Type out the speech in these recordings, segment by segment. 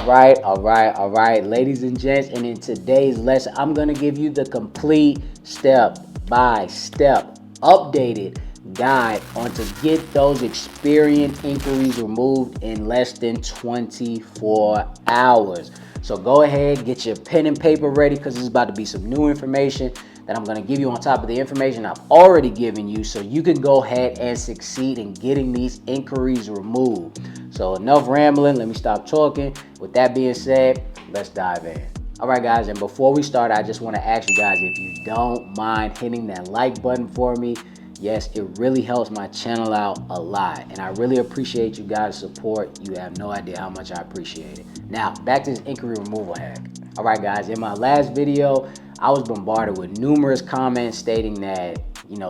All right, ladies and gents, and in today's lesson, I'm gonna give you the complete step-by-step updated guide on to get those experience inquiries removed in less than 24 hours. So go ahead, get your pen and paper ready because there's about to be some new information that I'm going to give you on top of the information I've already given you so you can go ahead and succeed in getting these inquiries removed. So enough rambling, let me stop talking. With that being said, let's dive in. All right, guys, and before we start, I just want to ask you guys if you don't mind hitting that like button for me. Yes, it really helps my channel out a lot, and I really appreciate you guys' support. You have no idea how much I appreciate it. Now, back to this inquiry removal hack. All right, guys, in my last video, I was bombarded with numerous comments stating that,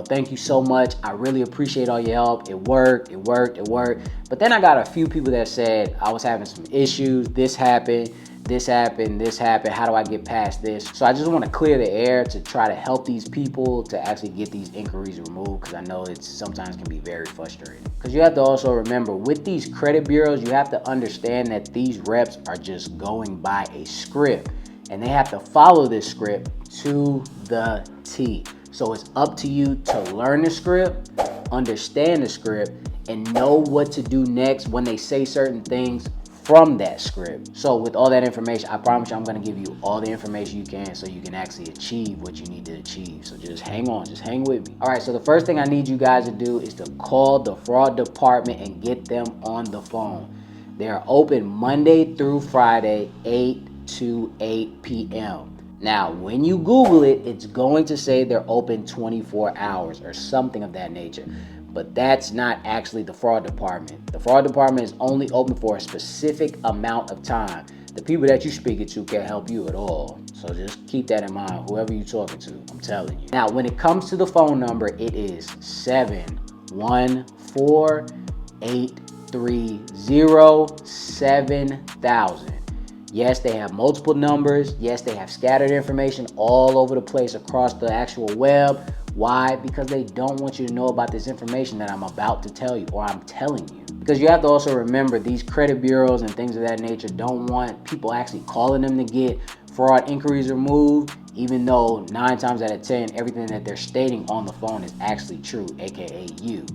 thank you so much. I really appreciate all your help. It worked. But then I got a few people that said I was having some issues. This happened. How do I get past this? So I just want to clear the air to try to help these people to actually get these inquiries removed, because I know it sometimes can be very frustrating. Because you have to also remember, with these credit bureaus, you have to understand that these reps are just going by a script, and they have to follow this script to the T. So it's up to you to learn the script, understand the script, and know what to do next when they say certain things from that script. So with all that information, I promise you I'm going to give you all the information you can so you can actually achieve what you need to achieve. So just hang on, just hang with me. All right, so the first thing I need you guys to do is to call the fraud department and get them on the phone. They're open Monday through Friday, 8 to 8 p.m. Now, when you Google it, it's going to say they're open 24 hours or something of that nature. But that's not actually the fraud department. The fraud department is only open for a specific amount of time. The people that you're speaking to can't help you at all. So just keep that in mind, whoever you're talking to, I'm telling you. Now, when it comes to the phone number, it is 714-830-7000. Yes, they have multiple numbers. Yes, they have scattered information all over the place across the actual web. Why? Because they don't want you to know about this information that I'm about to tell you, or I'm telling you. Because you have to also remember, these credit bureaus and things of that nature don't want people actually calling them to get fraud inquiries removed, even though 9 times out of 10, everything that they're stating on the phone is actually true, aka you.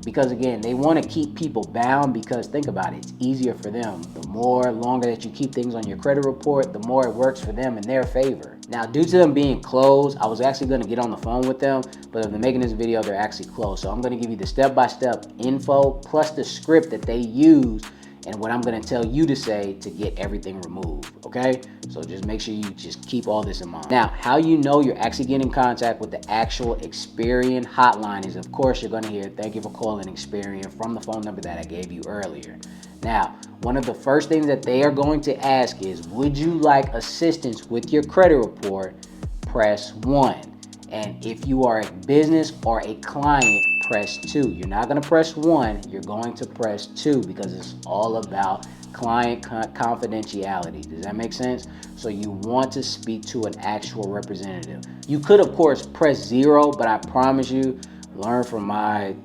Because again, they want to keep people bound, because think about it, it's easier for them. The more longer that you keep things on your credit report, the more it works for them in their favor. Now, due to them being closed, I was actually going to get on the phone with them, but if they're making this video, they're actually closed. So I'm going to give you the step-by-step info plus the script that they use and what I'm going to tell you to say to get everything removed, okay? So just make sure you just keep all this in mind. Now, how you know you're actually getting in contact with the actual Experian hotline is, of course, you're going to hear, "Thank you for calling Experian," from the phone number that I gave you earlier. Now, one of the first things that they are going to ask is, would you like assistance with your credit report? Press 1. And if you are a business or a client, press 2. You're not going to press 1, you're going to press 2, because it's all about client confidentiality. Does that make sense? So you want to speak to an actual representative. You could, of course, press 0, but I promise you, learn from my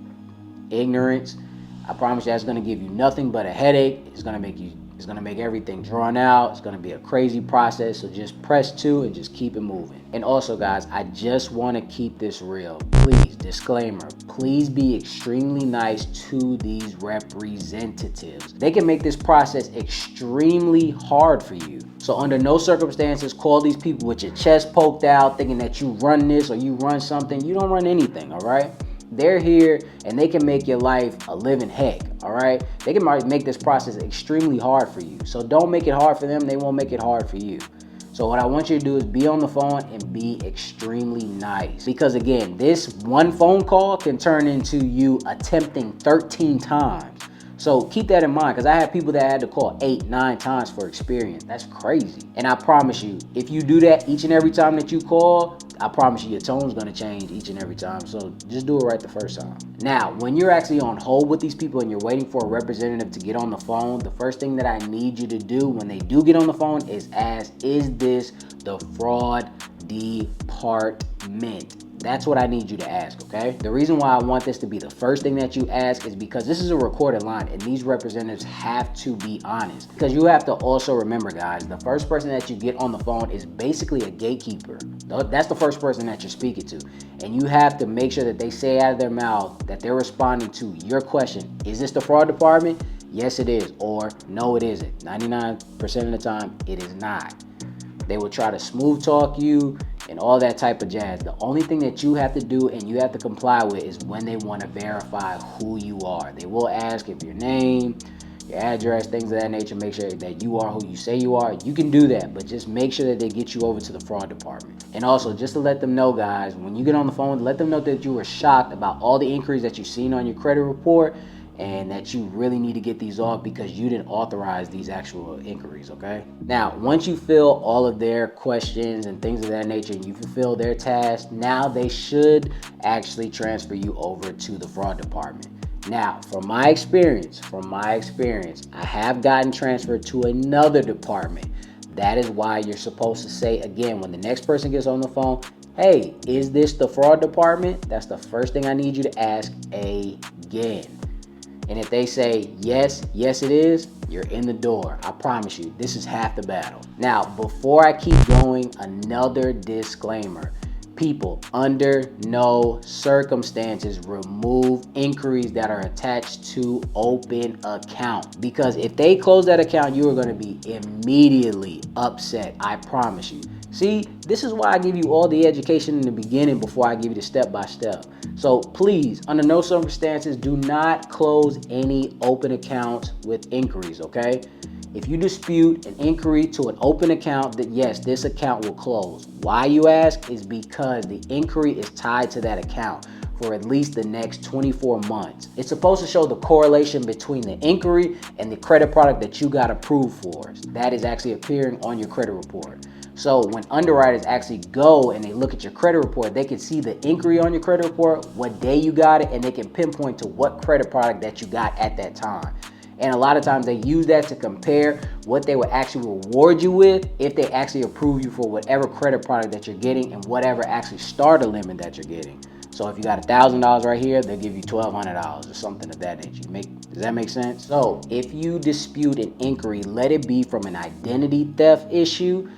ignorance. I promise you that's going to give you nothing but a headache. It's going to make everything drawn out. It's going to be a crazy process. So just press 2 and just keep it moving. And also, guys, I just want to keep this real. Please, disclaimer, please be extremely nice to these representatives. They can make this process extremely hard for you. So under no circumstances, call these people with your chest poked out, thinking that you run this or you run something. You don't run anything, all right? They're here and they can make your life a living heck, all right? They can make this process extremely hard for you. So don't make it hard for them. They won't make it hard for you. So what I want you to do is be on the phone and be extremely nice. Because again, this one phone call can turn into you attempting 13 times. So keep that in mind, because I have people that had to call 8, 9 times for Experian. That's crazy. And I promise you, if you do that each and every time that you call, I promise you your tone's gonna change each and every time. So just do it right the first time. Now, when you're actually on hold with these people and you're waiting for a representative to get on the phone, the first thing that I need you to do when they do get on the phone is ask, is this the fraud department? That's what I need you to ask, okay? The reason why I want this to be the first thing that you ask is because this is a recorded line and these representatives have to be honest. Because you have to also remember, guys, the first person that you get on the phone is basically a gatekeeper. That's the first person that you're speaking to. And you have to make sure that they say out of their mouth that they're responding to your question. Is this the fraud department? Yes, it is. Or no, it isn't. 99% of the time, it is not. They will try to smooth talk you and all that type of jazz. The only thing that you have to do and you have to comply with is when they want to verify who you are. They will ask if your name, your address, things of that nature, make sure that you are who you say you are. You can do that, but just make sure that they get you over to the fraud department. And also, just to let them know, guys, when you get on the phone, let them know that you were shocked about all the inquiries that you've seen on your credit report and that you really need to get these off because you didn't authorize these actual inquiries, okay? Now, once you fill all of their questions and things of that nature and you fulfill their task, now they should actually transfer you over to the fraud department. Now, from my experience, I have gotten transferred to another department. That is why you're supposed to say, again, when the next person gets on the phone, hey, is this the fraud department? That's the first thing I need you to ask again. And if they say, yes, it is, you're in the door. I promise you, this is half the battle. Now, before I keep going, another disclaimer. People, under no circumstances remove inquiries that are attached to open account. Because if they close that account, you are going to be immediately upset. I promise you. See, this is why I give you all the education in the beginning before I give you the step-by-step. So please, under no circumstances, do not close any open accounts with inquiries, okay? If you dispute an inquiry to an open account, then yes, this account will close. Why, you ask, is because the inquiry is tied to that account for at least the next 24 months. It's supposed to show the correlation between the inquiry and the credit product that you got approved for. That is actually appearing on your credit report. So when underwriters actually go and they look at your credit report, they can see the inquiry on your credit report, what day you got it, and they can pinpoint to what credit product that you got at that time. And a lot of times they use that to compare what they would actually reward you with if they actually approve you for whatever credit product that you're getting and whatever actually starter limit that you're getting. So if you got $1,000 right here, they'll give you $1,200 or something of that nature. Does that make sense? So if you dispute an inquiry, let it be from an identity theft issue.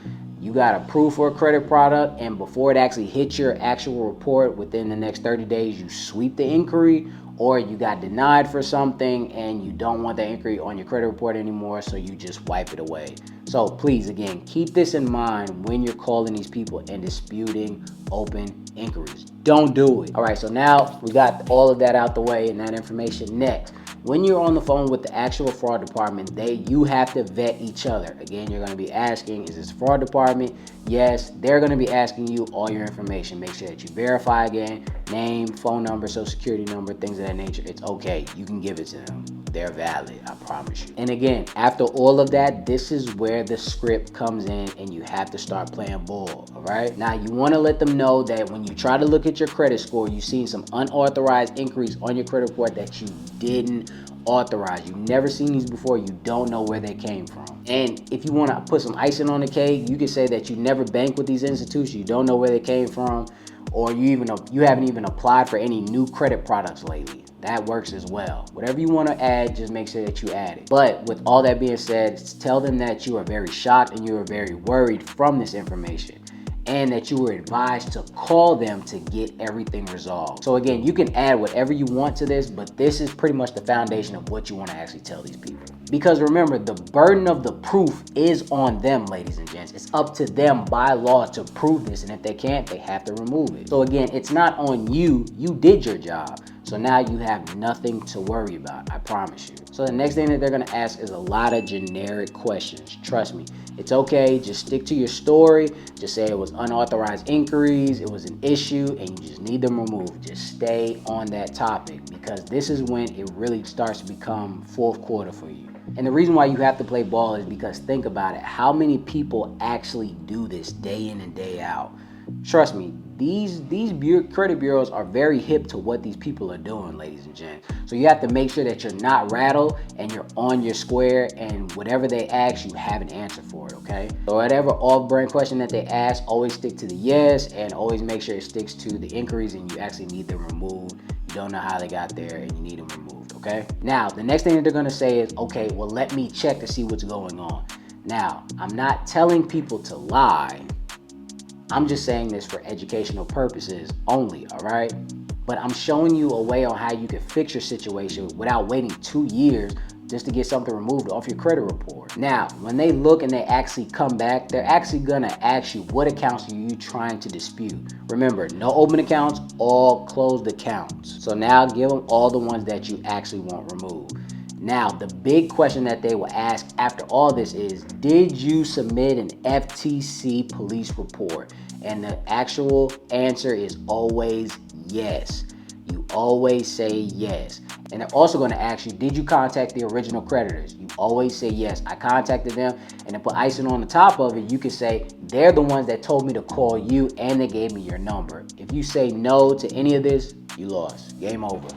You got approved for a credit product, and before it actually hits your actual report within the next 30 days, you sweep the inquiry, or you got denied for something and you don't want the inquiry on your credit report anymore, so you just wipe it away. So please, again, keep this in mind when you're calling these people and disputing open inquiries. Don't do it. All right, so now we got all of that out the way and that information. Next, when you're on the phone with the actual fraud department, you have to vet each other. Again, you're going to be asking, is this fraud department? Yes, they're going to be asking you all your information. Make sure that you verify again, name, phone number, social security number, things of that nature. It's okay. You can give it to them. They're valid, I promise you. And again, after all of that, this is where the script comes in and you have to start playing ball, all right? Now, you want to let them know that when you try to look at your credit score, you've seen some unauthorized inquiries on your credit report that you didn't authorize. You've never seen these before. You don't know where they came from. And if you want to put some icing on the cake, you can say that you never bank with these institutions. You don't know where they came from, or you haven't even applied for any new credit products lately. That works as well. Whatever you want to add, just make sure that you add it. But with all that being said, tell them that you are very shocked and you are very worried from this information, and that you were advised to call them to get everything resolved. So again, you can add whatever you want to this, but this is pretty much the foundation of what you want to actually tell these people. Because remember, the burden of the proof is on them, ladies and gents. It's up to them by law to prove this, and if they can't, they have to remove it. So again, it's not on you. You did your job. So now you have nothing to worry about, I promise you. So the next thing that they're gonna ask is a lot of generic questions. Trust me, it's okay, just stick to your story. Just say it was unauthorized inquiries, it was an issue, and you just need them removed. Just stay on that topic, because this is when it really starts to become fourth quarter for you. And the reason why you have to play ball is because think about it, how many people actually do this day in and day out? Trust me, credit bureaus are very hip to what these people are doing, ladies and gents. So you have to make sure that you're not rattled and you're on your square, and whatever they ask, you have an answer for it, okay? So whatever off-brand question that they ask, always stick to the yes, and always make sure it sticks to the inquiries and you actually need them removed. You don't know how they got there and you need them removed, okay? Now, the next thing that they're gonna say is, okay, well, let me check to see what's going on. Now, I'm not telling people to lie. I'm just saying this for educational purposes only, all right? But I'm showing you a way on how you can fix your situation without waiting 2 years just to get something removed off your credit report. Now, when they look and they actually come back, they're actually gonna ask you, what accounts are you trying to dispute? Remember, no open accounts, all closed accounts. So now give them all the ones that you actually want removed. Now, the big question that they will ask after all this is, did you submit an FTC police report? And the actual answer is always yes. You always say yes. And they're also going to ask you, did you contact the original creditors? You always say yes. I contacted them. And to put icing on the top of it, you can say they're the ones that told me to call you and they gave me your number. If you say no to any of this, you lost. Game over.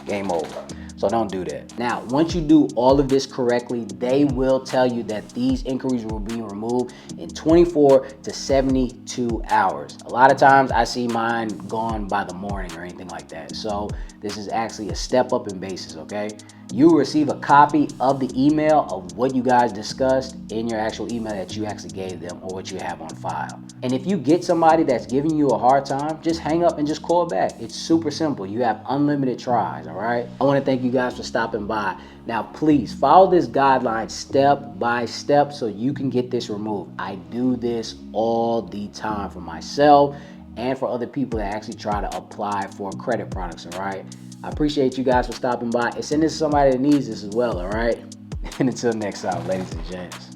Game over. So don't do that. Now, once you do all of this correctly, they will tell you that these inquiries will be removed in 24 to 72 hours. A lot of times I see mine gone by the morning or anything like that. So this is actually a step up in basis, okay? You will receive a copy of the email of what you guys discussed in your actual email that you actually gave them or what you have on file. And if you get somebody that's giving you a hard time, just hang up and just call back. It's super simple. You have unlimited tries, all right? I want to thank you guys for stopping by. Now, please follow this guideline step by step so you can get this removed. I do this all the time for myself and for other people that actually try to apply for credit products, all right? I appreciate you guys for stopping by and send this to somebody that needs this as well, all right? And until next time, ladies and gents.